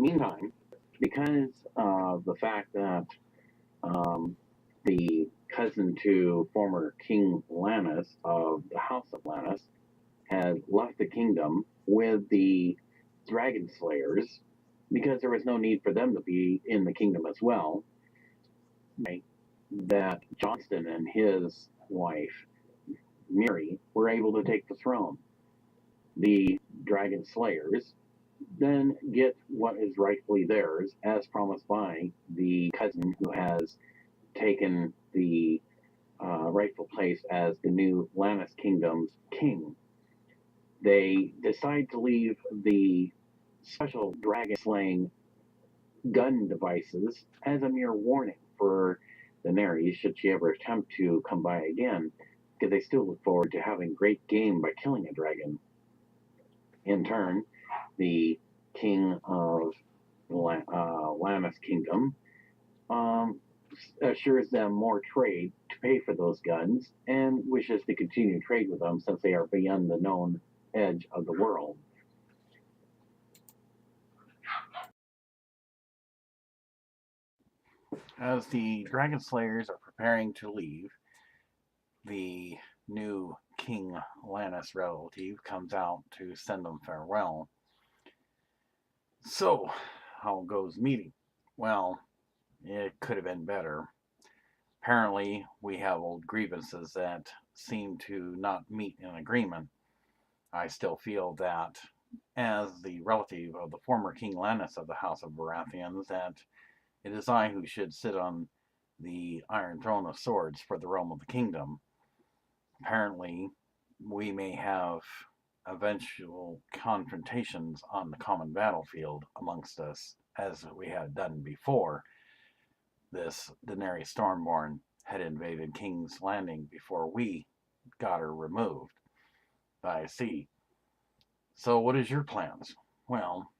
Meantime, because of the fact that the cousin to former King Lanis of the House of Lanis had left the kingdom with the dragon slayers, because there was no need for them to be in the kingdom as well, that Johnston and his wife, Meerie, were able to take the throne. The dragon slayers then get what is rightfully theirs, as promised by the cousin who has taken the rightful place as the new Lanis Kingdom's king. They decide to leave the special dragon slaying gun devices as a mere warning for Daenerys should she ever attempt to come by again, because they still look forward to having great game by killing a dragon. In turn, the king of Lanis Kingdom assures them more trade to pay for those guns and wishes to continue trade with them since they are beyond the known edge of the world. As the Dragon Slayers are preparing to leave, the new King Lanis relative comes out to send them farewell. So, how goes meeting? Well, it could have been better. Apparently, we have old grievances that seem to not meet in agreement. I still feel that, as the relative of the former King Lanis of the House of Baratheon, that it is I who should sit on the Iron Throne of Swords for the realm of the kingdom. Apparently, we may have eventual confrontations on the common battlefield amongst us, as we had done before. This Daenerys Stormborn had invaded King's Landing before we got her removed. I see. So what is your plans? Well,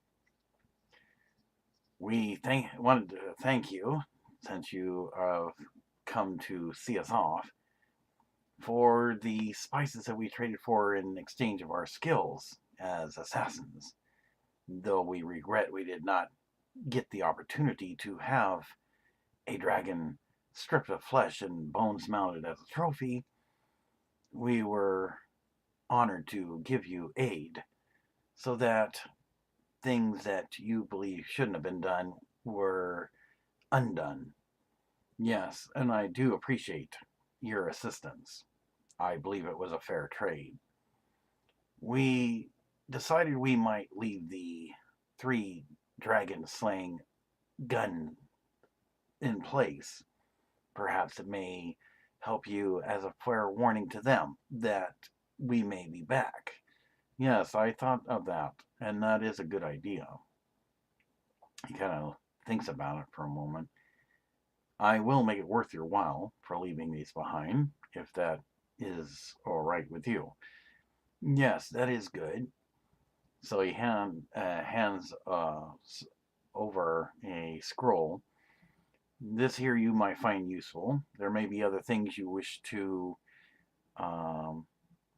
we wanted to thank you, since you have come to see us off, for the spices that we traded for in exchange of our skills as assassins. Though we regret we did not get the opportunity to have a dragon stripped of flesh and bones mounted as a trophy, we were honored to give you aid so that things that you believe shouldn't have been done were undone. Yes, and I do appreciate your assistance. I believe it was a fair trade. We decided we might leave the 3 dragon slaying gun in place. Perhaps it may help you as a fair warning to them that we may be back. Yes, I thought of that, and that is a good idea. He kind of thinks about it for a moment. I will make it worth your while for leaving these behind, if that is all right with you. Yes, that is good. So he hands over a scroll. This here you might find useful. There may be other things you wish to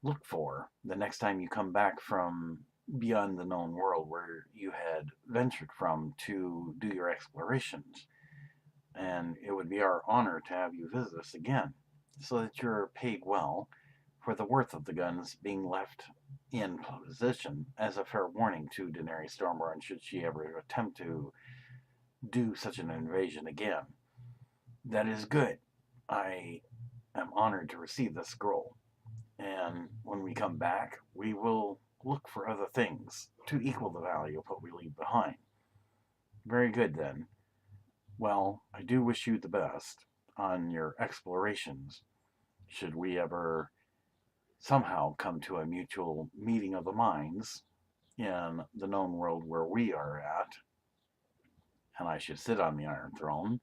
look for the next time you come back from beyond the known world where you had ventured from to do your explorations. And it would be our honor to have you visit us again, so that you're paid well for the worth of the guns being left in position as a fair warning to Daenerys Stormborn should she ever attempt to do such an invasion again. That is good. I am honored to receive the scroll. And when we come back, we will look for other things to equal the value of what we leave behind. Very good, then. Well, I do wish you the best on your explorations, should we ever somehow come to a mutual meeting of the minds in the known world where we are at, and I should sit on the Iron Throne.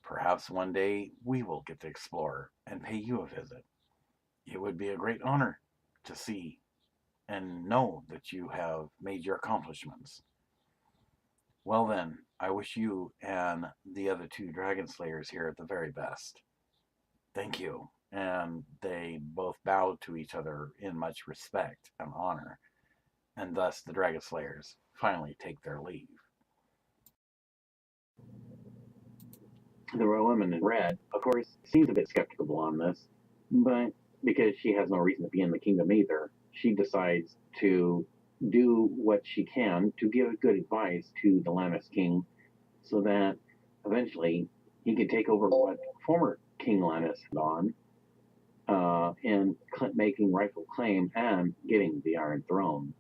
Perhaps one day we will get to explore and pay you a visit. It would be a great honor to see and know that you have made your accomplishments. Well then, I wish you and the other 2 dragon slayers here the very best. Thank you. And they both bowed to each other in much respect and honor, and thus the dragon slayers finally take their leave. The woman in red, of course, seems a bit skeptical on this, but because she has no reason to be in the kingdom either, she decides to do what she can to give good advice to the Lanis king so that eventually he can take over what former King Lanis had on and making rightful claim and getting the Iron Throne.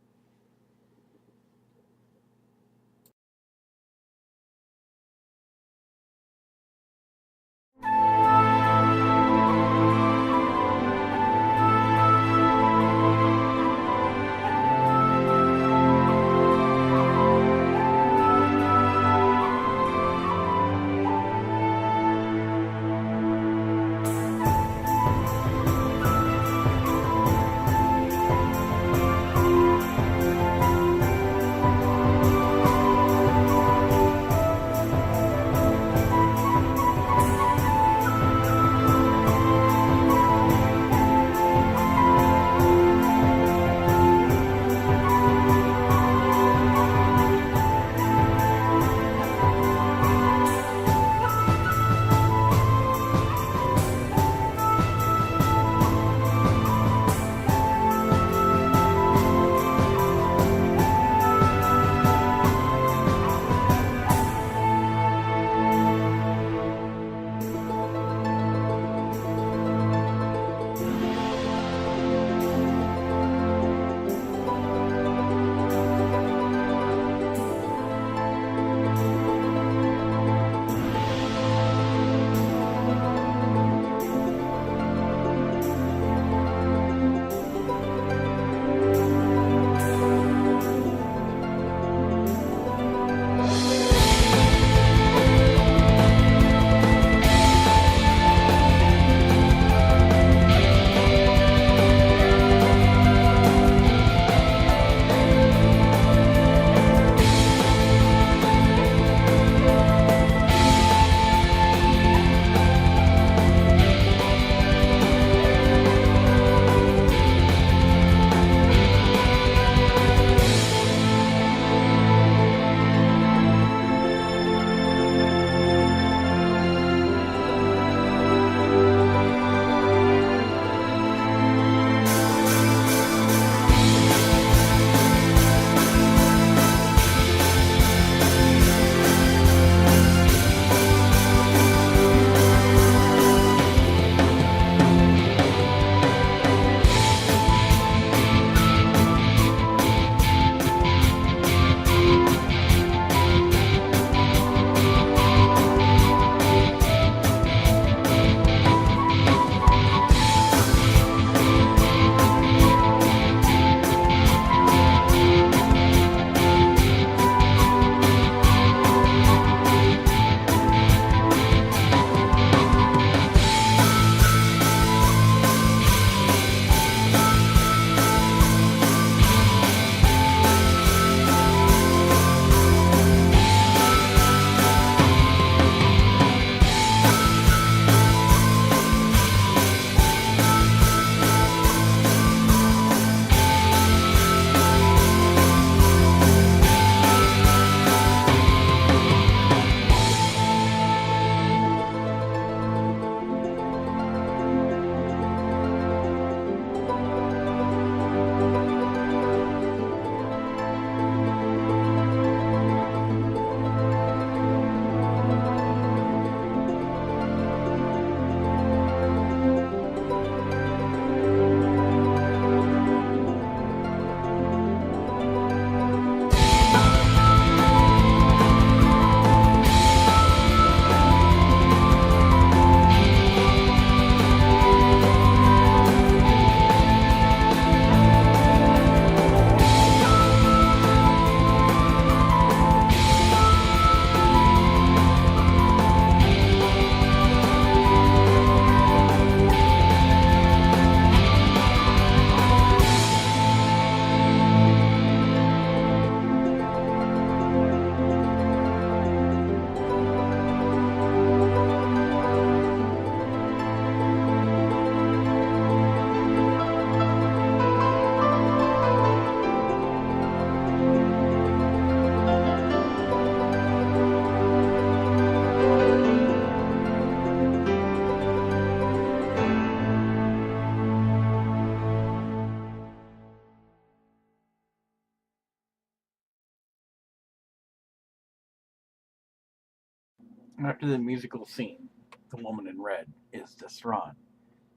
After the musical scene, the woman in red is distraught.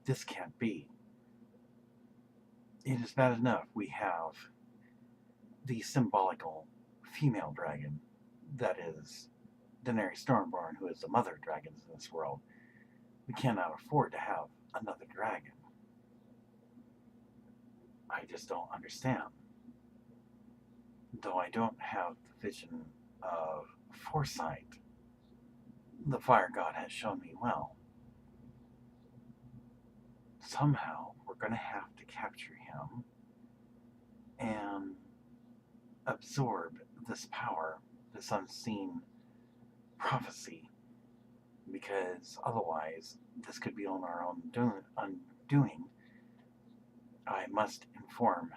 This can't be. It is bad enough we have the symbolical female dragon that is Daenerys Stormborn, who is the mother of dragons in this world. We cannot afford to have another dragon. I just don't understand. Though I don't have the vision of foresight, the fire god has shown me well. Somehow, we're going to have to capture him and absorb this power, this unseen prophecy, because otherwise, this could be on our own undoing. I must inform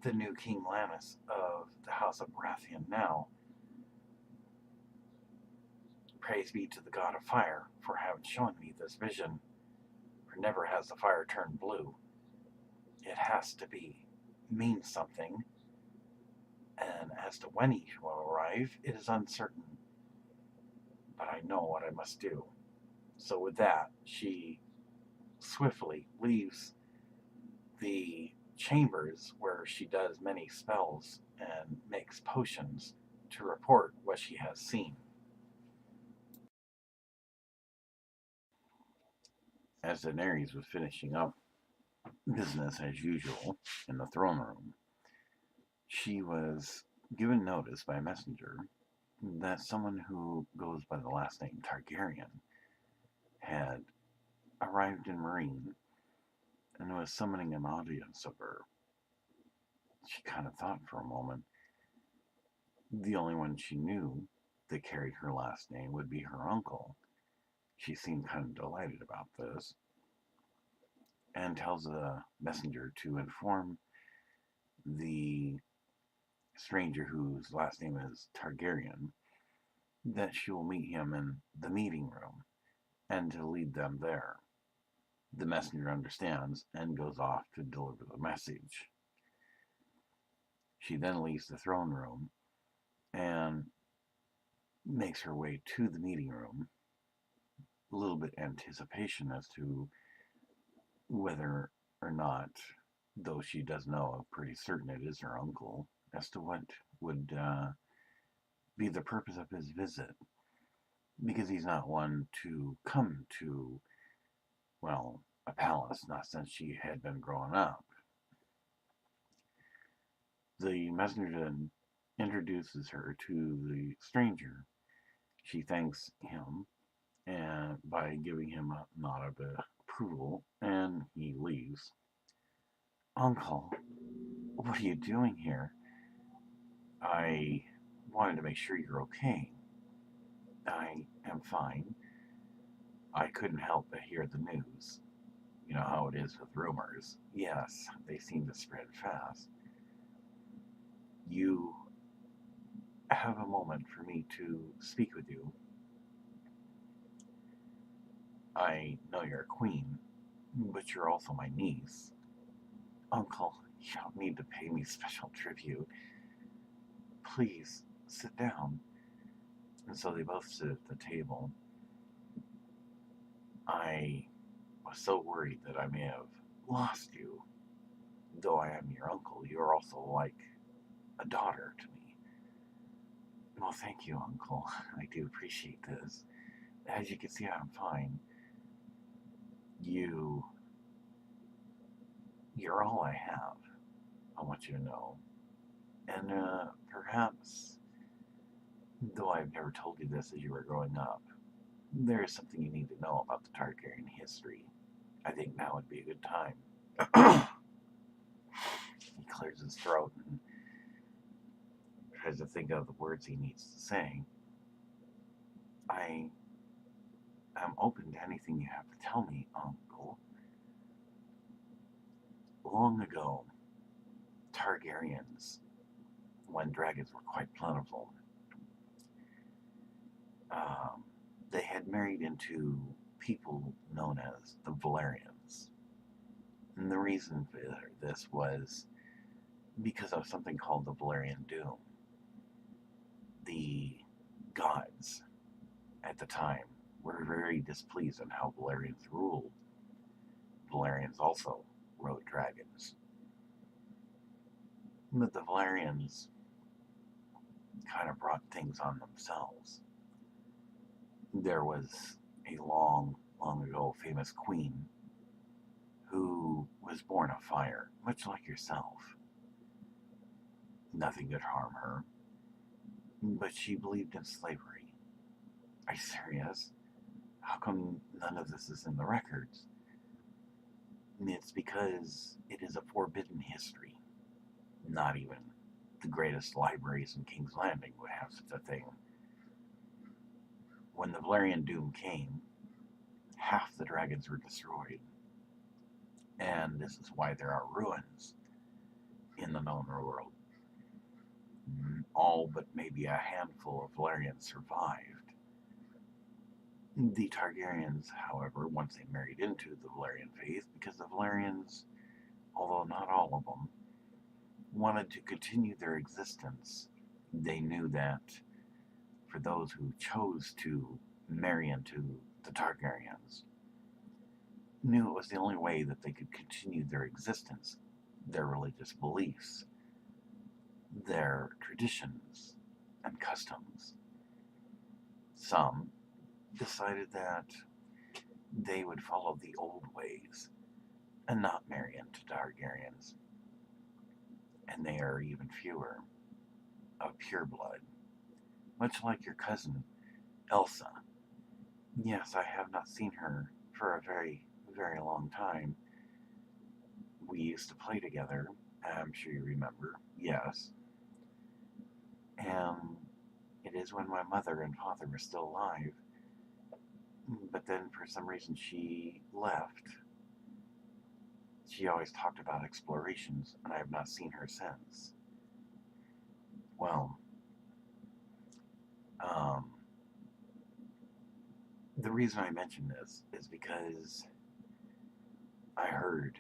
the new King Lanis of the House of Baratheon now. Praise be to the god of fire for having shown me this vision. For never has the fire turned blue. It has to mean something, and as to when he will arrive, it is uncertain. But I know what I must do. So with that, she swiftly leaves the chambers where she does many spells and makes potions to report what she has seen. As Daenerys was finishing up business as usual in the throne room, she was given notice by a messenger that someone who goes by the last name Targaryen had arrived in Mareen and was summoning an audience of her. She kind of thought for a moment. The only one she knew that carried her last name would be her uncle. She seemed kind of delighted about this and tells the messenger to inform the stranger whose last name is Targaryen that she will meet him in the meeting room and to lead them there. The messenger understands and goes off to deliver the message. She then leaves the throne room and makes her way to the meeting room, a little bit anticipation as to whether or not, though she does know pretty certain it is her uncle, as to what would be the purpose of his visit. Because he's not one to come to, well, a palace, not since she had been growing up. The messenger then introduces her to the stranger. She thanks him and by giving him a nod of approval, and he leaves. Uncle, what are you doing here? I wanted to make sure you're okay. I am fine. I couldn't help but hear the news. You know how it is with rumors. Yes, they seem to spread fast. You have a moment for me to speak with you. I know you're a queen, but you're also my niece. Uncle, you don't need to pay me special tribute. Please, sit down. And so they both sit at the table. I was so worried that I may have lost you. Though I am your uncle, you're also like a daughter to me. Well, thank you, Uncle. I do appreciate this. As you can see, I'm fine. You're all I have. I want you to know. And perhaps, though I've never told you this as you were growing up, there is something you need to know about the Targaryen history. I think now would be a good time. He clears his throat and tries to think of the words he needs to say. I am open to anything you have to tell me, Uncle. Long ago, Targaryens, when dragons were quite plentiful, they had married into people known as the Valerians. And the reason for this was because of something called the Valerian Doom. The gods at the time were very displeased on how Valerians ruled. Valerians also rode dragons. But the Valerians kind of brought things on themselves. There was a long ago famous queen who was born of fire, much like yourself. Nothing could harm her, but she believed in slavery. Are you serious? How come none of this is in the records? It's because it is a forbidden history. Not even the greatest libraries in King's Landing would have such a thing. When the Valerian Doom came, half the dragons were destroyed. And this is why there are ruins in the known world. All but maybe a handful of Valerians survived. The Targaryens, however, once they married into the Valerian faith, because the Valerians, although not all of them, wanted to continue their existence, they knew that for those who chose to marry into the Targaryens, knew it was the only way that they could continue their existence, their religious beliefs, their traditions and customs. Some decided that they would follow the old ways and not marry into Targaryens. And they are even fewer of pure blood, much like your cousin, Elsa. Yes, I have not seen her for a very, very long time. We used to play together, I'm sure you remember, yes. And it is when my mother and father were still alive. But then for some reason she left. She always talked about explorations, and I have not seen her since. Well, the reason I mention this is because I heard,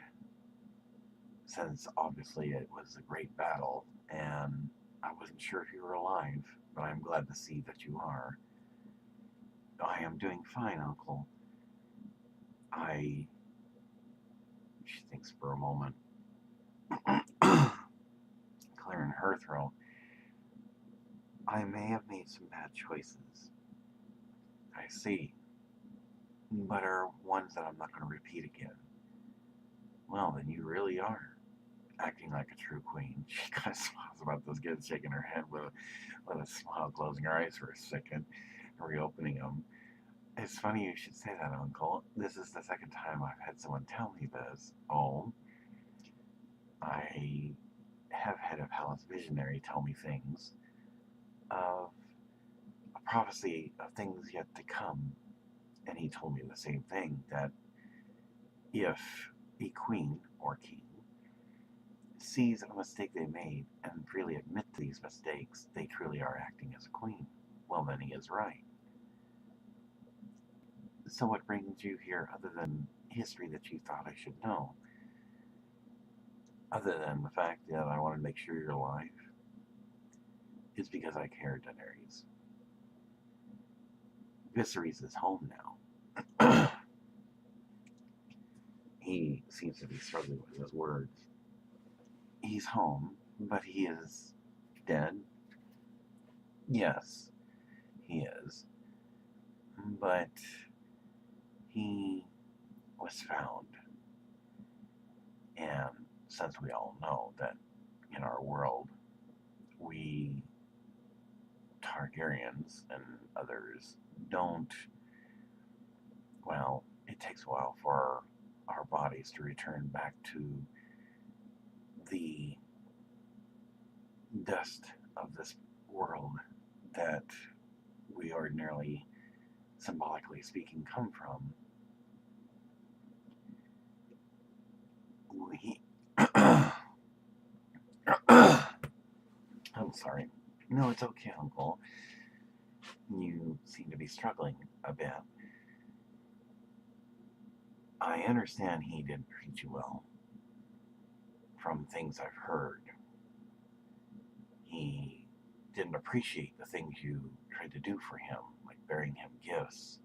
since obviously it was a great battle, and I wasn't sure if you were alive, but I'm glad to see that you are. I am doing fine, Uncle. She thinks for a moment, clearing her throat. I may have made some bad choices. I see. But are ones that I'm not going to repeat again. Well, then you really are acting like a true queen. She kind of smiles about this, again, shaking her head with a smile, closing her eyes for a second, reopening them. It's funny you should say that, Uncle. This is the second time I've had someone tell me this. Oh, I have had a palace visionary tell me things of a prophecy of things yet to come. And he told me the same thing, that if a queen or king sees a mistake they made and freely admit to these mistakes, they truly are acting as a queen. Well, then he is right. So what brings you here other than history that you thought I should know? Other than the fact that I want to make sure you're alive? It's because I care, Daenerys. Viserys is home now. He seems to be struggling with his words. He's home, but he is dead. Yes, he is. But he was found. And since we all know that in our world, we Targaryens and others don't, well, it takes a while for our bodies to return back to the dust of this world that we ordinarily, symbolically speaking, come from. I'm sorry. No, it's okay, Uncle. You seem to be struggling a bit. I understand he didn't treat you well. From things I've heard, he didn't appreciate the things you tried to do for him, like bearing him gifts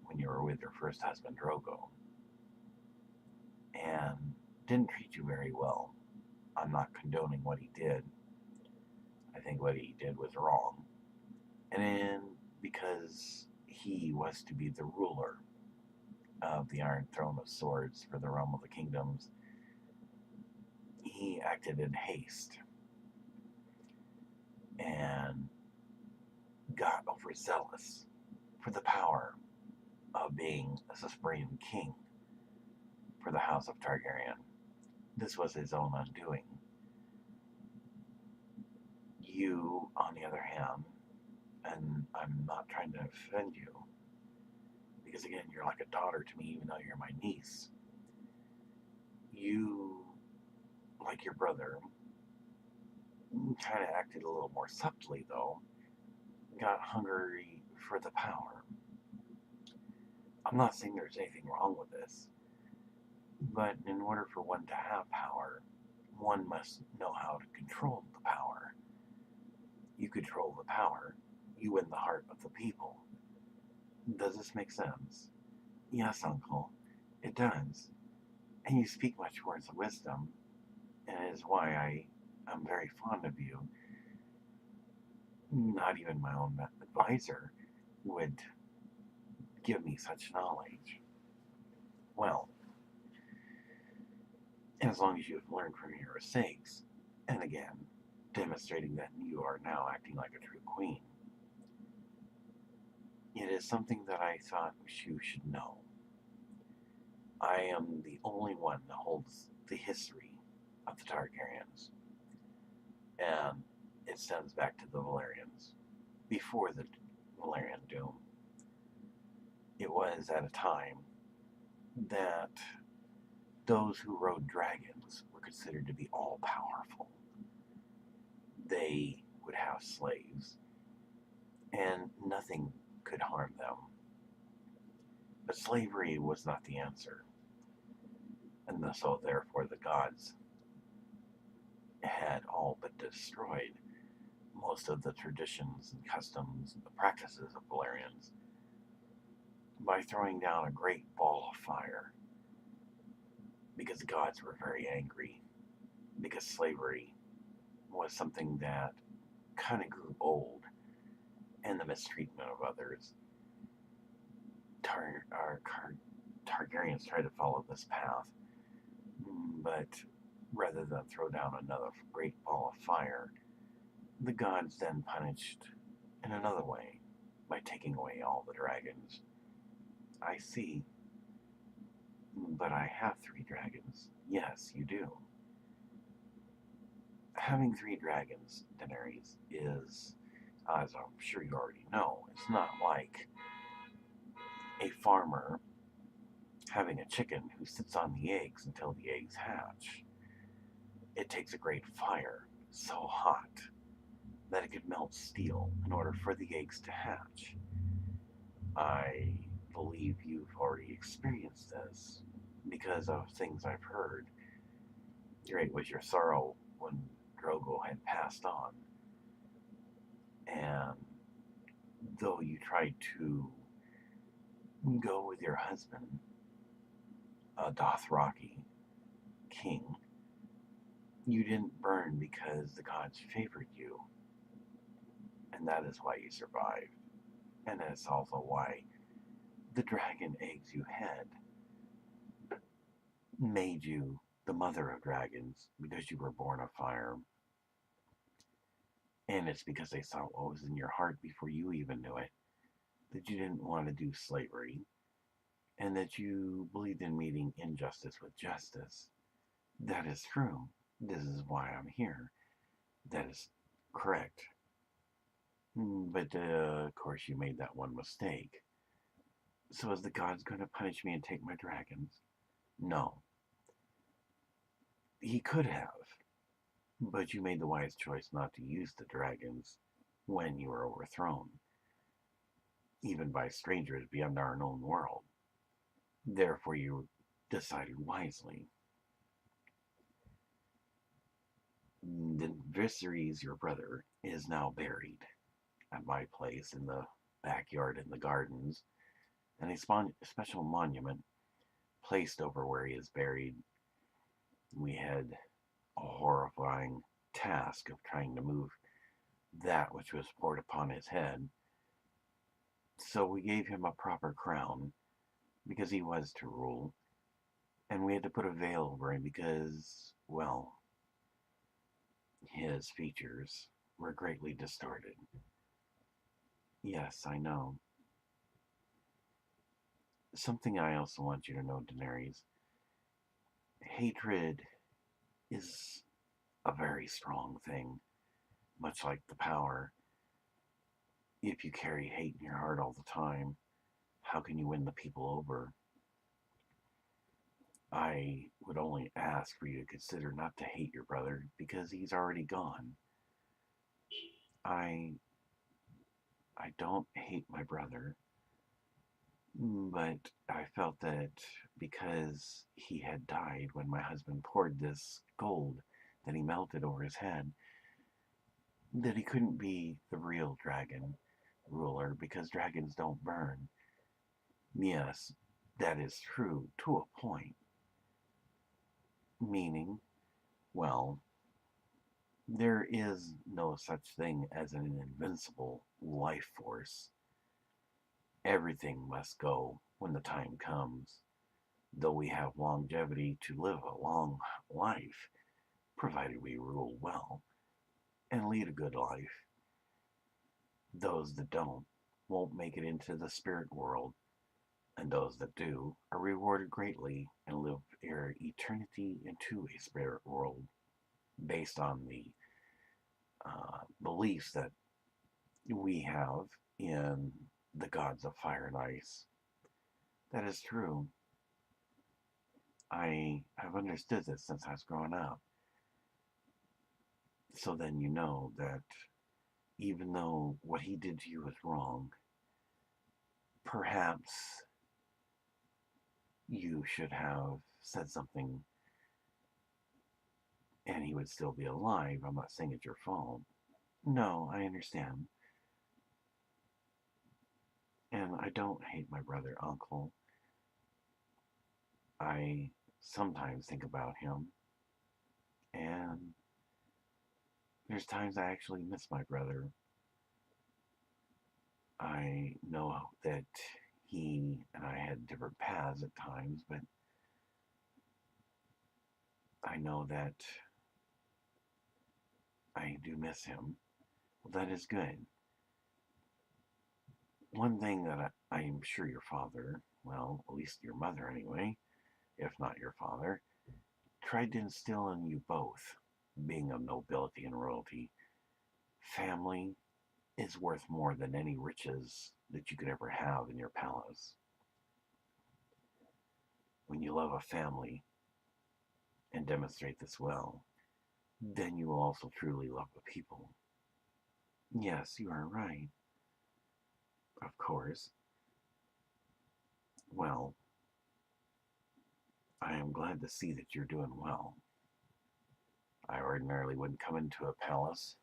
when you were with your first husband, Drogo, and didn't treat you very well. I'm not condoning what he did. I think what he did was wrong. And then, because he was to be the ruler of the Iron Throne of Swords for the realm of the kingdoms, he acted in haste and got overzealous for the power of being a supreme king for the House of Targaryen. This was his own undoing. You, on the other hand, and I'm not trying to offend you, because again, you're like a daughter to me, even though you're my niece. You, like your brother, kind of acted a little more subtly, though, got hungry for the power. I'm not saying there's anything wrong with this, but in order for one to have power, one must know how to control the power. You control the power, you win the heart of the people. Does this make sense? Yes, uncle, it does. And you speak much words of wisdom, and it is why I am very fond of you. Not even my own advisor would give me such knowledge. Well, as long as you have learned from your mistakes, and again, demonstrating that you are now acting like a true queen, it is something that I thought you should know. I am the only one that holds the history of the Targaryens, and it stems back to the Valerians, before the Valerian Doom. It was at a time that those who rode dragons were considered to be all-powerful. They would have slaves, and nothing could harm them. But slavery was not the answer, and so therefore the gods had all but destroyed most of the traditions and customs, the practices of Valerians, by throwing down a great ball of fire, because the gods were very angry, because slavery was something that kind of grew old, and the mistreatment of others. Targaryens tried to follow this path, but rather than throw down another great ball of fire, the gods then punished in another way by taking away all the dragons. I see. But I have 3 dragons. Yes, you do. Having 3 dragons, Daenerys, is, as I'm sure you already know, it's not like a farmer having a chicken who sits on the eggs until the eggs hatch. It takes a great fire, so hot that it could melt steel in order for the eggs to hatch. I believe you've already experienced this because of things I've heard. Great was your sorrow when Drogo had passed on. And though you tried to go with your husband, a Dothraki king, you didn't burn because the gods favored you. And that is why you survived. And that's also why the dragon eggs you had made you the mother of dragons, because you were born of fire. And it's because they saw what was in your heart before you even knew it, that you didn't want to do slavery, and that you believed in meeting injustice with justice. That is true. This is why I'm here. That is correct. But, of course, you made that one mistake. So is the gods going to punish me and take my dragons? No. He could have. But you made the wise choice not to use the dragons when you were overthrown, even by strangers beyond our known world. Therefore, you decided wisely. The Viserys, your brother, is now buried. at my place in the backyard in the gardens, and a special monument placed over where he is buried. We had a horrifying task of trying to move that which was poured upon his head. So we gave him a proper crown because he was to rule, and we had to put a veil over him because, well, his features were greatly distorted. Yes, I know. Something I also want you to know, Daenerys. Hatred is a very strong thing, much like the power. If you carry hate in your heart all the time, how can you win the people over? I would only ask for you to consider not to hate your brother because he's already gone. I don't hate my brother, but I felt that because he had died when my husband poured this gold that he melted over his head, that he couldn't be the real dragon ruler because dragons don't burn. Yes, that is true to a point. Meaning, well, there is no such thing as an invincible life force. Everything must go when the time comes, though we have longevity to live a long life, provided we rule well and lead a good life. Those that don't won't make it into the spirit world, and those that do are rewarded greatly and live their eternity into a spirit world based on the beliefs that we have in the gods of fire and ice. That is true. I have understood this since I was growing up. So then you know that even though what he did to you was wrong, perhaps you should have said something and he would still be alive. I'm not saying it's your fault. No, I understand. And I don't hate my brother, Uncle. I sometimes think about him, and there's times I actually miss my brother. I know that he and I had different paths at times, but I know that I do miss him. Well, that is good. One thing that I am sure your father, well, at least your mother anyway, if not your father, tried to instill in you both, being of nobility and royalty. Family is worth more than any riches that you could ever have in your palace. When you love a family and demonstrate this well, then you will also truly love the people. Yes, you are right. Of course. Well, I am glad to see that you're doing well. I ordinarily wouldn't come into a palace,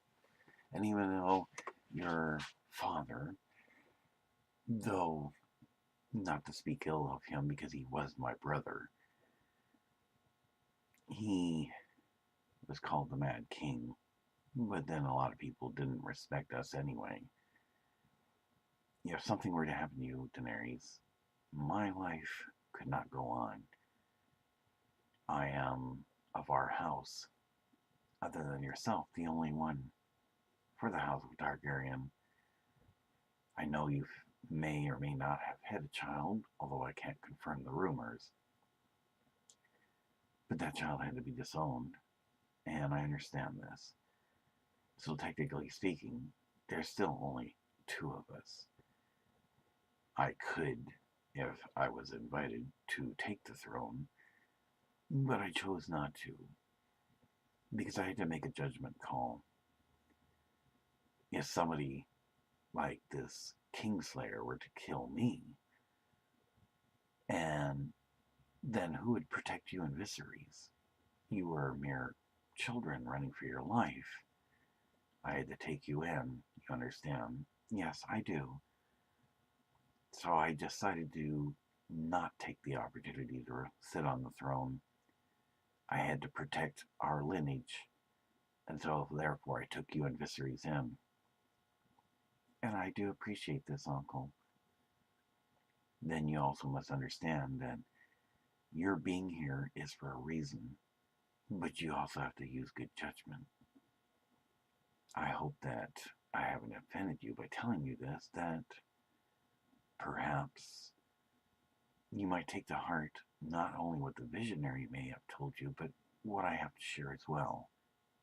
and even though your father, though not to speak ill of him because he was my brother, he was called the Mad King, but then a lot of people didn't respect us anyway. If something were to happen to you, Daenerys, my life could not go on. I am of our house, other than yourself, the only one for the House of Targaryen. I know you may or may not have had a child, although I can't confirm the rumors. But that child had to be disowned, and I understand this. So technically speaking, there's still only two of us. I could, if I was invited, to take the throne, but I chose not to, because I had to make a judgment call. If somebody like this Kingslayer were to kill me, and then who would protect you in Viserys? You were mere children running for your life. I had to take you in, you understand? Yes, I do. So I decided to not take the opportunity to sit on the throne. I had to protect our lineage, and so therefore I took you and Viserys in. And I do appreciate this, Uncle. Then you also must understand that your being here is for a reason, but you also have to use good judgment. I hope that I haven't offended you by telling you this, that perhaps you might take to heart not only what the visionary may have told you, but what I have to share as well.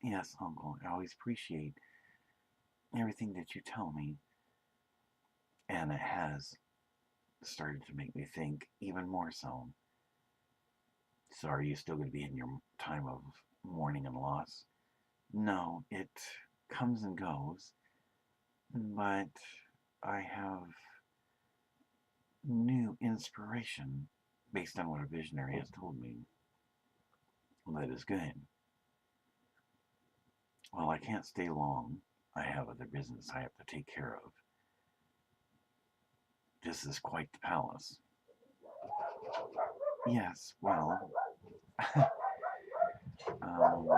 Yes, Uncle, I always appreciate everything that you tell me, and it has started to make me think even more so. So, are you still going to be in your time of mourning and loss? No, it comes and goes, but I have new inspiration based on what a visionary has told me. That is good. Well, I can't stay long. I have other business I have to take care of. This is quite the palace. Yes, well, um,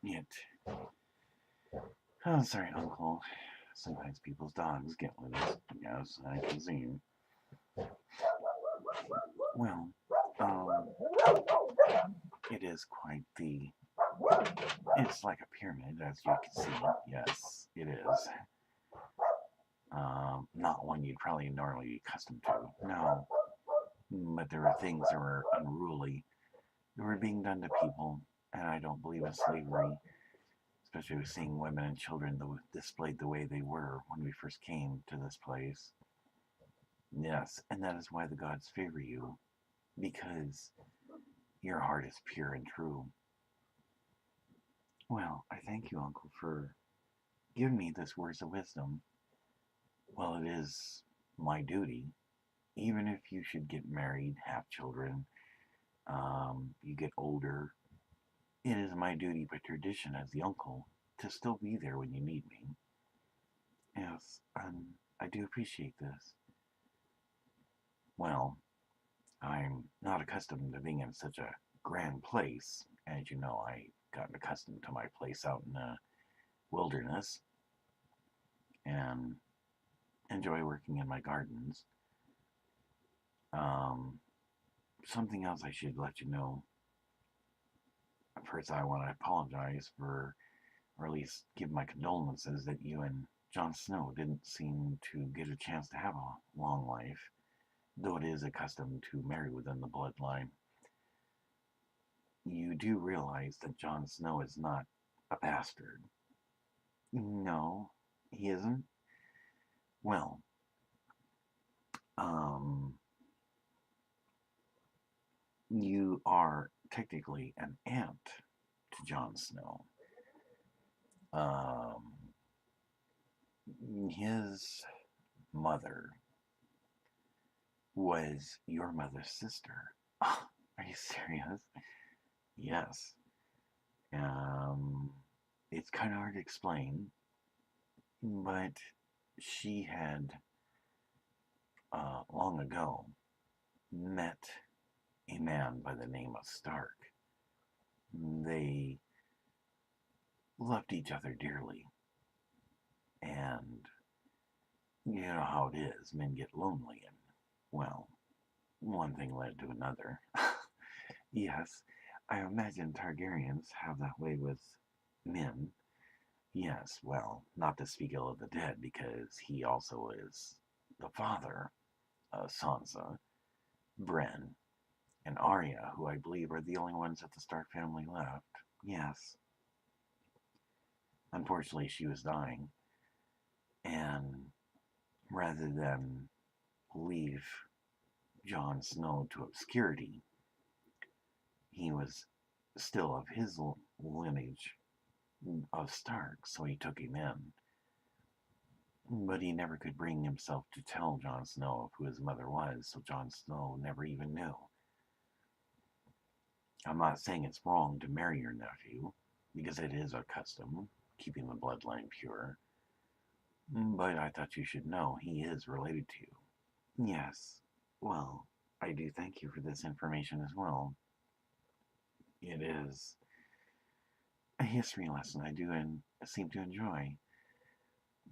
it. Oh, sorry, Uncle. Sometimes people's dogs get loose. Yes, I can see. Well, um, it is quite the. It's like a pyramid, as you can see. Yes, it is. Not one you'd probably normally be accustomed to. No, but there are things that were unruly that were being done to people, and I don't believe in slavery, especially with seeing women and children displayed the way they were when we first came to this place. Yes, and that is why the gods favor you, because your heart is pure and true. Well, I thank you, Uncle, for giving me this words of wisdom. Well, it is my duty, even if you should get married, have children, you get older, it is my duty by tradition as the uncle to still be there when you need me. Yes, I do appreciate this. Well, I'm not accustomed to being in such a grand place. As you know, I got accustomed to my place out in the wilderness and enjoy working in my gardens. Um, Something else I should let you know. First, I want to apologize for, or at least give my condolences that you and Jon Snow didn't seem to get a chance to have a long life, though it is accustomed to marry within the bloodline. You do realize that Jon Snow is not a bastard. No, he isn't. Well, um, you are technically an aunt to Jon Snow. Um, his mother was your mother's sister. Are you serious? Yes. Um, it's kind of hard to explain, but she had long ago met a man by the name of Stark. They loved each other dearly, and you know how it is, men get lonely, and well, one thing led to another. Yes, I imagine Targaryens have that way with men. Yes, well, not to speak ill of the dead, because he also is the father of Sansa, Bren, and Arya, who I believe are the only ones of the Stark family left. Yes. Unfortunately, she was dying, and rather than leave Jon Snow to obscurity, he was still of his lineage of Stark, so he took him in. But he never could bring himself to tell Jon Snow who his mother was, so Jon Snow never even knew. I'm not saying it's wrong to marry your nephew, because it is a custom keeping the bloodline pure. But I thought you should know he is related to you. Yes. Well, I do thank you for this information as well. It is a history lesson I do and seem to enjoy,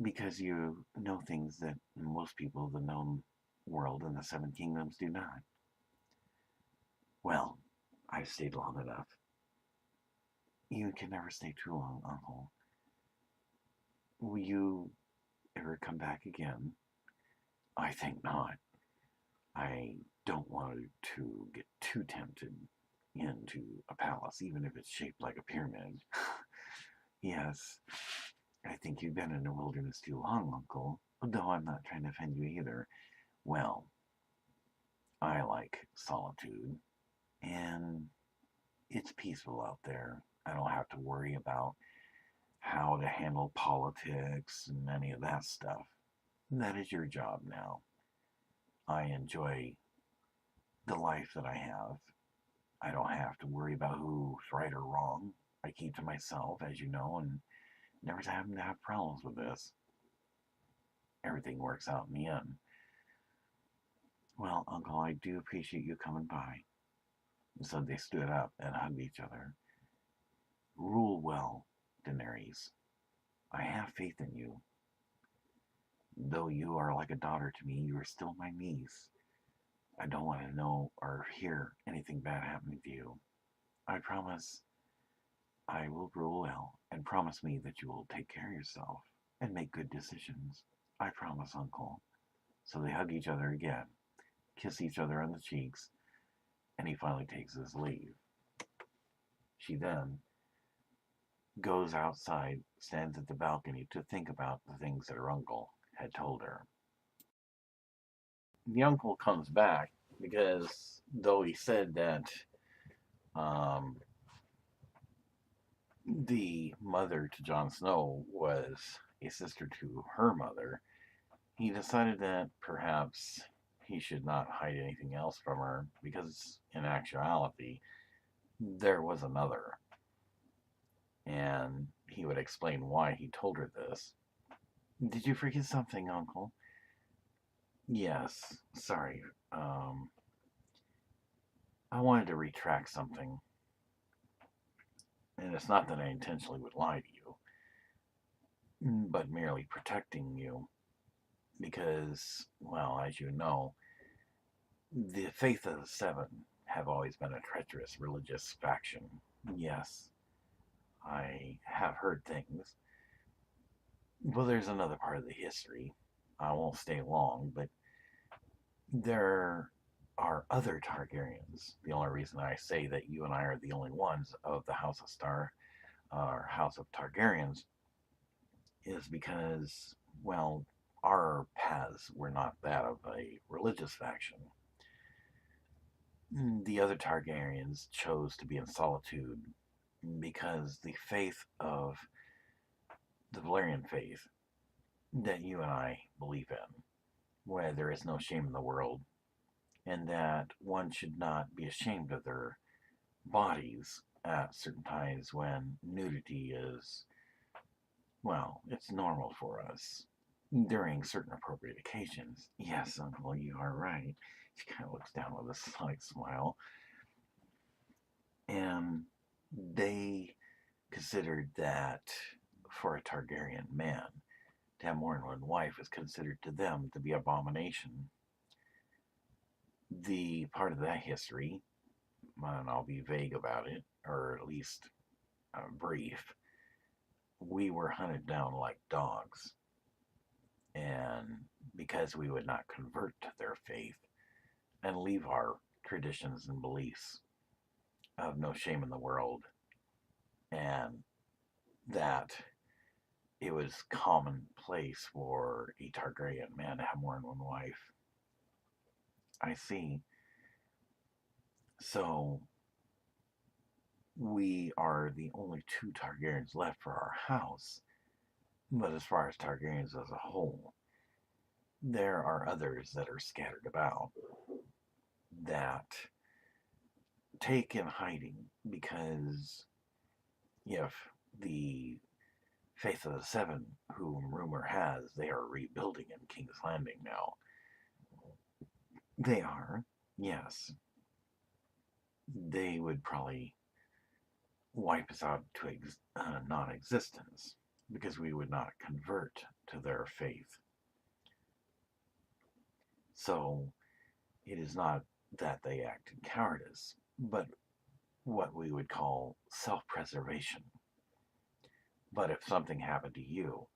because you know things that most people of the known world and the Seven Kingdoms do not. Well, I've stayed long enough. You can never stay too long, Uncle. Will you ever come back again? I think not. I don't want to get too tempted into a palace, even if it's shaped like a pyramid. Yes, I think you've been in the wilderness too long, Uncle, though I'm not trying to offend you either. Well, I like solitude, and it's peaceful out there. I don't have to worry about how to handle politics and any of that stuff. That is your job now. I enjoy the life that I have. I don't have to worry about who's right or wrong. I keep to myself, as you know, and never happen to have problems with this. Everything works out in the end. Well, Uncle, I do appreciate you coming by. So they stood up and hugged each other. Rule well, Daenerys. I have faith in you. Though you are like a daughter to me, you are still my niece. I don't want to know or hear anything bad happening to you. I promise I will rule well, and promise me that you will take care of yourself and make good decisions. I promise, Uncle. So they hug each other again, kiss each other on the cheeks, and he finally takes his leave. She then goes outside, stands at the balcony to think about the things that her uncle had told her. The uncle comes back because, though he said that um, the mother to Jon Snow was a sister to her mother, he decided that perhaps he should not hide anything else from her, because in actuality, there was another. And he would explain why he told her this. Did you forget something, Uncle? Yes, sorry. I wanted to retract something. And it's not that I intentionally would lie to you, but merely protecting you. Because, well, as you know, the Faith of the Seven have always been a treacherous religious faction. Yes, I have heard things. Well, there's another part of the history. I won't stay long, but there are other Targaryens. The only reason I say that you and I are the only ones of the House of Targaryens is because, well, our paths were not that of a religious faction. The other Targaryens chose to be in solitude because the faith of the Valyrian faith that you and I believe in, where there is no shame in the world, and that one should not be ashamed of their bodies at certain times when nudity is, well, it's normal for us during certain appropriate occasions. Yes, Uncle, you are right. She kind of looks down with a slight smile. And they considered that for a Targaryen man, to have more than one wife is considered to them to be abomination. The part of that history, and I'll be vague about it, or at least brief, we were hunted down like dogs. And because we would not convert to their faith and leave our traditions and beliefs of no shame in the world, and that it was commonplace for a Targaryen man to have more than one wife. I see. So we are the only two Targaryens left for our house. But as far as Targaryens as a whole, there are others that are scattered about that take in hiding, because if the Faith of the Seven, whom rumor has they are rebuilding in King's Landing now. They are, yes. They would probably wipe us out to non-existence because we would not convert to their faith. So it is not that they act in cowardice, but what we would call self-preservation. But if something happened to you,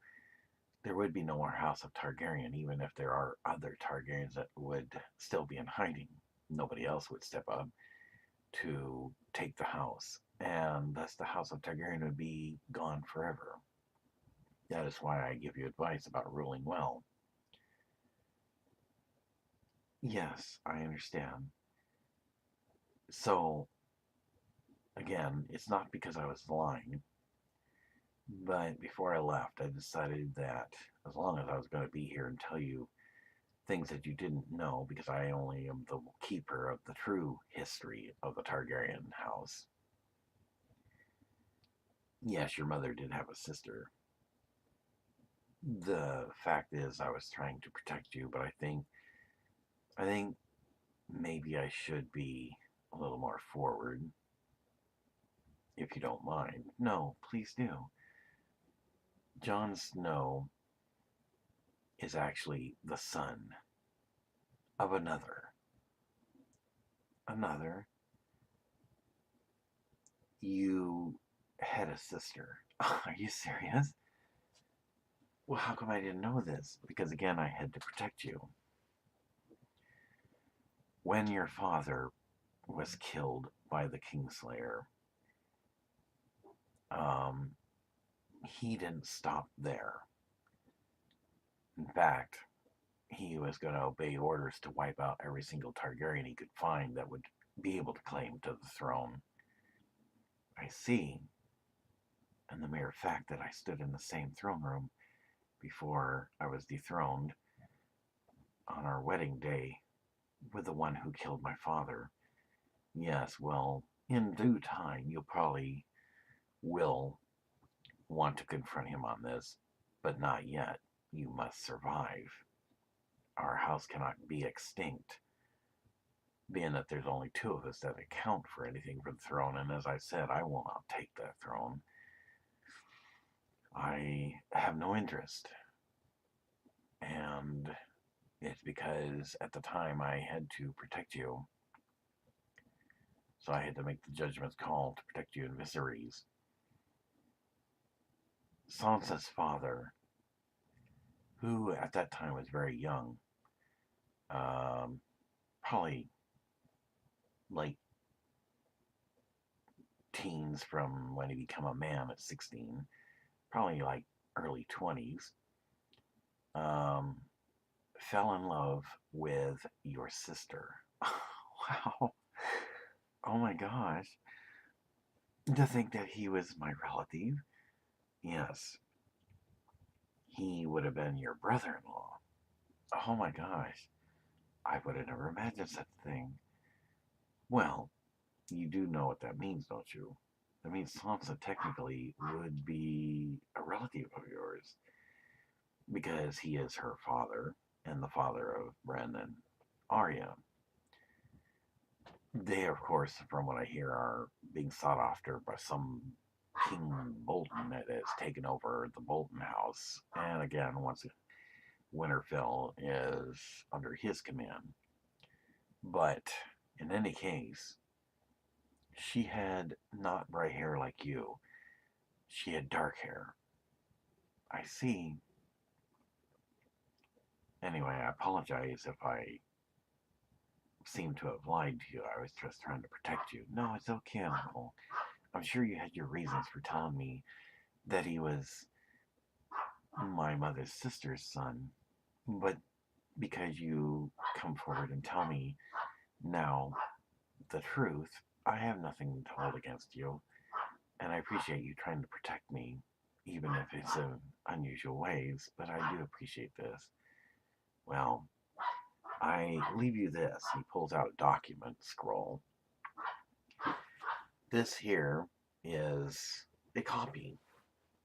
there would be no more House of Targaryen, even if there are other Targaryens that would still be in hiding. Nobody else would step up to take the house, and thus the House of Targaryen would be gone forever. That is why I give you advice about ruling well. Yes, I understand. So, again, it's not because I was lying, but before I left, I decided that as long as I was going to be here and tell you things that you didn't know, because I only am the keeper of the true history of the Targaryen house. Yes, your mother did have a sister. The fact is, I was trying to protect you, but I think maybe I should be a little more forward, if you don't mind. No, please do. Jon Snow is actually the son of another. You had a sister. Are you serious? Well, how come I didn't know this? Because again, I had to protect you. When your father was killed by the Kingslayer, he didn't stop there. In fact, he was going to obey orders to wipe out every single Targaryen he could find that would be able to claim to the throne. I see. And the mere fact that I stood in the same throne room before I was dethroned on our wedding day with the one who killed my father. Yes, well, in due time, you probably will want to confront him on this, but not yet. You must survive. Our house cannot be extinct, being that there's only two of us that account for anything for the throne, and as I said, I will not take that throne. I have no interest, and it's because at the time I had to protect you, so I had to make the judgment's call to protect you in Viserys. Sansa's father, who at that time was very young, probably late teens from when he became a man at 16, probably like early 20s, fell in love with your sister. Wow. Oh my gosh. To think that he was my relative. Yes. He would have been your brother-in-law. Oh my gosh. I would have never imagined such a thing. Well, you do know what that means, don't you? That means Sansa technically would be a relative of yours, because he is her father and the father of Bran and Arya. They, of course, from what I hear, are being sought after by some King Bolton that has taken over the Bolton house. And again, once Winterfell is under his command. But in any case, she had not bright hair like you. She had dark hair. I see. Anyway, I apologize if I seem to have lied to you. I was just trying to protect you. No, it's okay, Uncle. I'm sure you had your reasons for telling me that he was my mother's sister's son. But because you come forward and tell me now the truth, I have nothing to hold against you. And I appreciate you trying to protect me, even if it's in unusual ways. But I do appreciate this. Well, I leave you this. He pulls out a document scroll. This here is a copy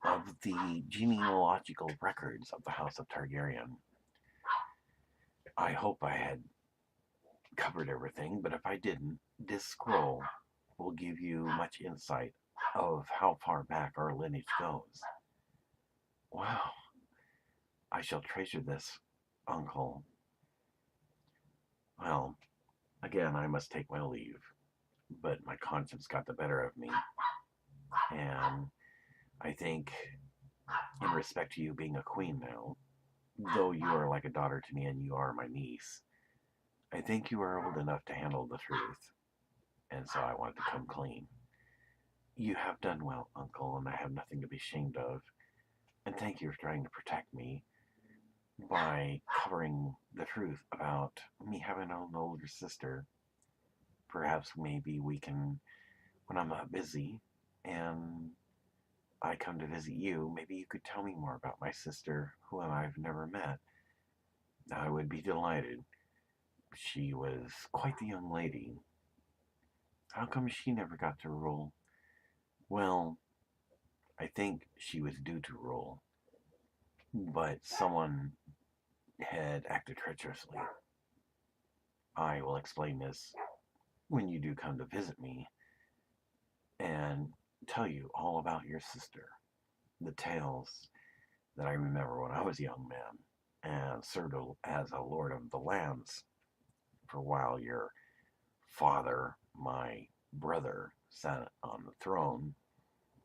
of the genealogical records of the House of Targaryen. I hope I had covered everything, but if I didn't, this scroll will give you much insight of how far back our lineage goes. Wow, I shall treasure this, Uncle. Well, again, I must take my leave, but my conscience got the better of me, and I think, in respect to you being a queen now, though you are like a daughter to me and you are my niece, I think you are old enough to handle the truth, and so I wanted to come clean. You have done well, Uncle, and I have nothing to be ashamed of, and thank you for trying to protect me by covering the truth about me having an older sister. Perhaps maybe we can, when I'm not busy and I come to visit you, maybe you could tell me more about my sister, who I've never met. I would be delighted. She was quite the young lady. How come she never got to rule? Well, I think she was due to rule, but someone had acted treacherously. I will explain this when you do come to visit me and tell you all about your sister, the tales that I remember when I was a young man and served as a lord of the lands for a while. Your father, my brother, sat on the throne.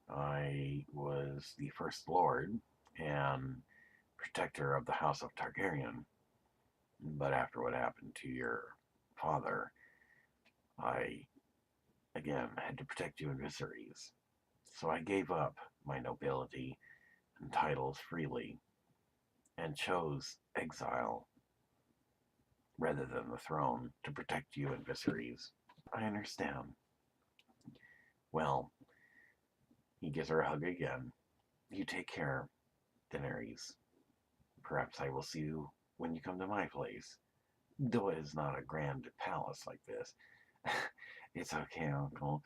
I was the first lord and protector of the House of Targaryen. But after what happened to your father, I again had to protect you in Viserys. So I gave up my nobility and titles freely and chose exile rather than the throne to protect you in Viserys. I understand. Well, he gives her a hug again. You take care, Daenerys. Perhaps I will see you when you come to my place. Though it is not a grand palace like this. It's okay, Uncle.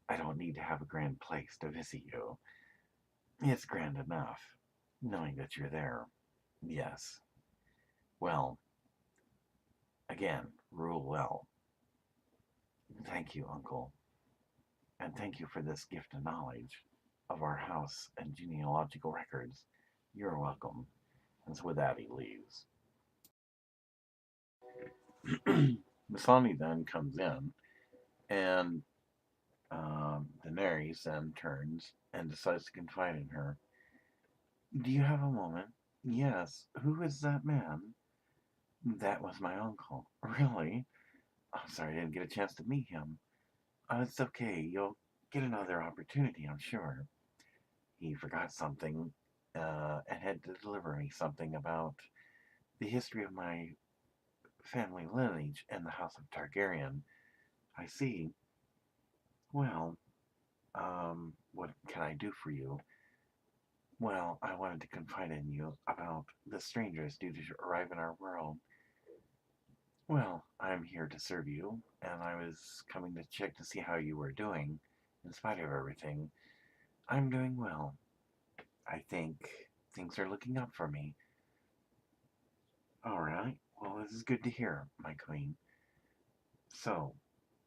I don't need to have a grand place to visit you. It's grand enough, knowing that you're there. Yes. Well, again, rule well. Thank you, Uncle. And thank you for this gift of knowledge of our house and genealogical records. You're welcome. And so with that, he leaves. Missandei then comes in, and Daenerys then turns and decides to confide in her. Do you have a moment? Yes. Who is that man? That was my uncle. Really? I'm sorry I didn't get a chance to meet him. It's okay. You'll get another opportunity, I'm sure. He forgot something and had to deliver me something about the history of my family lineage and the House of Targaryen. I see. Well, what can I do for you? Well, I wanted to confide in you about the strangers due to arrive in our world. Well, I'm here to serve you, and I was coming to check to see how you were doing, in spite of everything. I'm doing well. I think things are looking up for me. All right. Well, this is good to hear, my queen. So,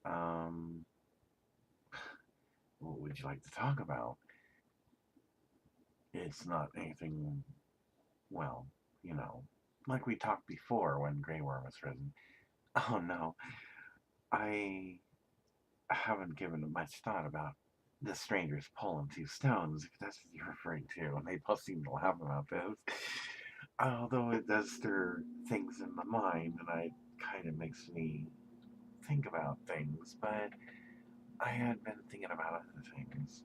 um, what would you like to talk about? It's not anything, well, you know, like we talked before when Greyworm was present. Oh no, I haven't given much thought about the strangers pulling two stones, if that's what you're referring to, and they both seem to laugh about this. Although it does stir things in my mind, and it kind of makes me think about things, but I had been thinking about other things.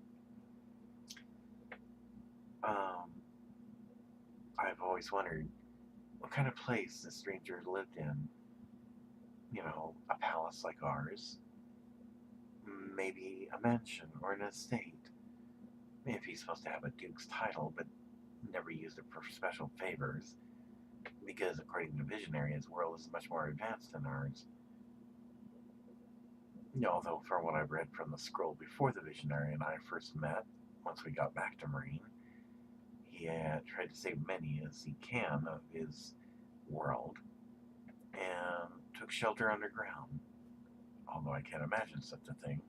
Um, I've always wondered what kind of place the stranger lived in. You know, a palace like ours, maybe a mansion or an estate. If he's supposed to have a duke's title, but never used it for special favors, because according to Visionary, his world is much more advanced than ours. Although, from what I've read from the scroll before the Visionary and I first met, once we got back to Mareen, He tried to save many as he can of his world and took shelter underground. Although I can't imagine such a thing.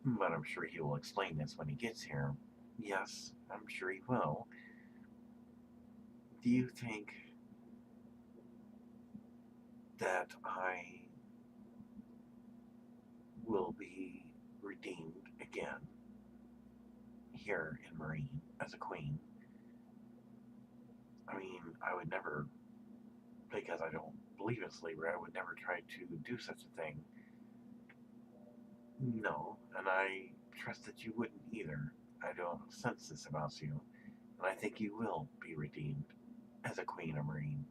But I'm sure he will explain this when he gets here. Yes, I'm sure he will. Do you think that I will be redeemed again here in Mareen as a queen? I mean, I would never, because I don't believe in slavery, I would never try to do such a thing. No, and I trust that you wouldn't either. I don't sense this about you, and I think you will be redeemed as a Queen of Mareen.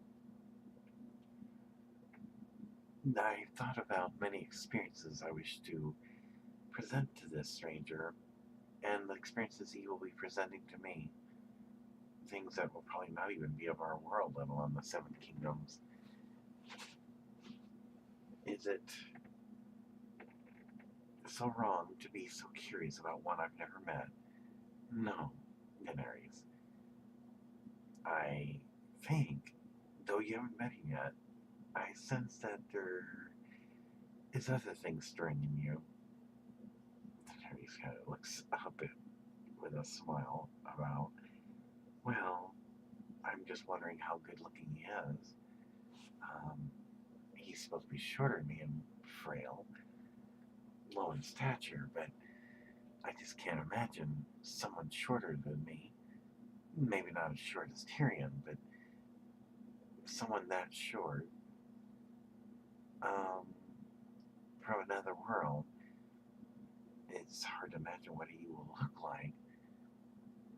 I've thought about many experiences I wish to present to this stranger, and the experiences he will be presenting to me. Things that will probably not even be of our world, let alone the Seven Kingdoms. Is it so wrong to be so curious about one I've never met? No, Daenerys. I think, though you haven't met him yet, I sense that there is other things stirring in you. Daenerys kind of looks up with a smile about, well, I'm just wondering how good looking he is. He's supposed to be shorter than me and frail, low in stature, but I just can't imagine someone shorter than me. Maybe not as short as Tyrion, but someone that short, from another world. It's hard to imagine what he will look like.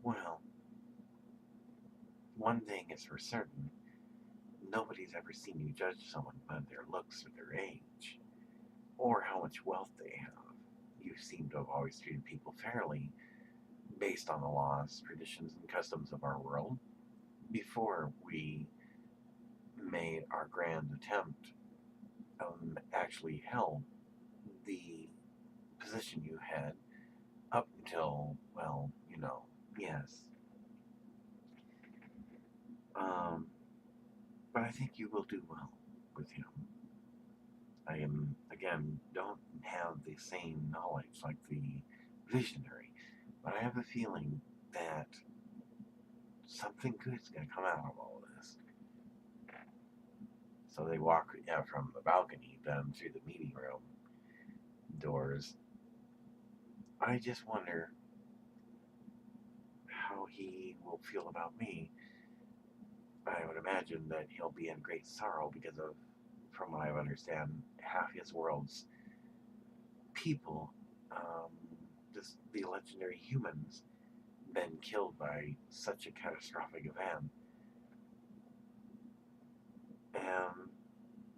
Well, one thing is for certain, nobody's ever seen you judge someone by their looks or their age, or how much wealth they have. You seem to have always treated people fairly, based on the laws, traditions, and customs of our world. Before we made our grand attempt, actually held the position you had up until, well, yes. But I think you will do well with him. I again, don't have the same knowledge like the visionary, but I have a feeling that something good's going to come out of all of this. So they walk from the balcony then through the meeting room doors. I just wonder how he will feel about me. I would imagine that he'll be in great sorrow because of, from what I understand, half his world's people, just the legendary humans, been killed by such a catastrophic event. And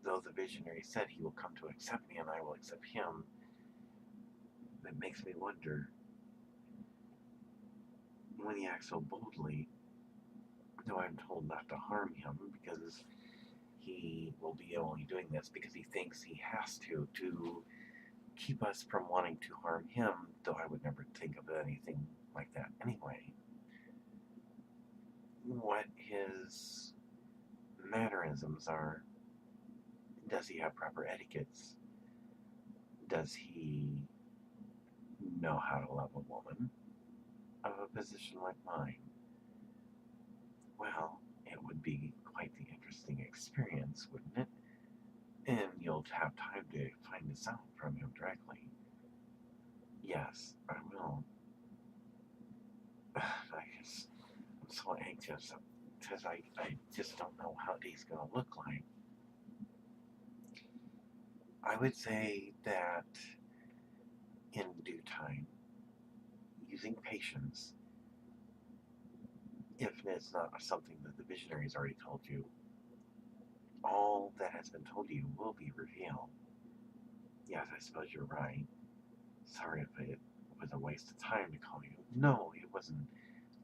though the visionary said he will come to accept me and I will accept him, it makes me wonder, when he acts so boldly, though I'm told not to harm him because he will be only doing this because he thinks he has to keep us from wanting to harm him, though I would never think of anything like that anyway. What his mannerisms are. Does he have proper etiquettes? Does he know how to love a woman of a position like mine? Well, it would be quite the interesting experience, wouldn't it? And you'll have time to find this out from him directly. Yes, I will. I'm so anxious because I just don't know how he's going to look like. I would say that in due time, using patience, if it's not something that the visionary's already told you, all that has been told you will be revealed. Yes, I suppose you're right. Sorry if it was a waste of time to call you. No, it wasn't.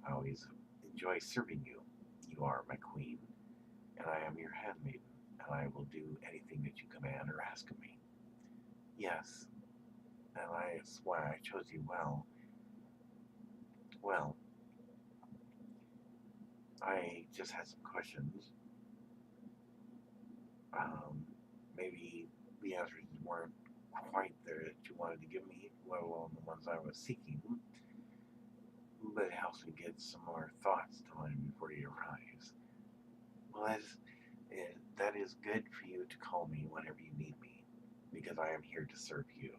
I always enjoy serving you. You are my queen, and I am your handmaiden, and I will do anything that you command or ask of me. Yes, and that's why I chose you well. Well, I just had some questions. Maybe the answers weren't quite there that you wanted to give me, let alone the ones I was seeking. But it helps me get some more thoughts to mind before you arrive. Well, that is good for you to call me whenever you need me, because I am here to serve you.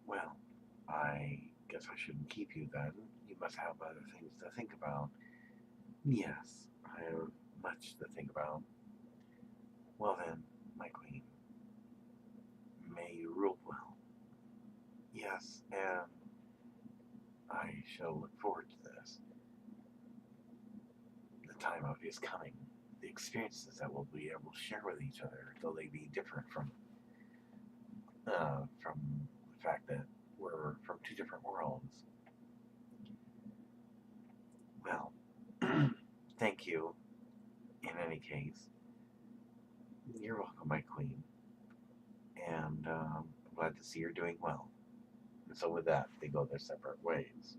Well, I guess I shouldn't keep you then. You must have other things to think about. Yes, I have much to think about. Well then, my queen, may you rule well. Yes, and I shall look forward to this. The time of is coming. The experiences that we'll be able to share with each other, though they be different from the fact that we're from two different worlds. Well, thank you. In any case, you're welcome, my queen, and I'm glad to see you're doing well. And so with that, they go their separate ways.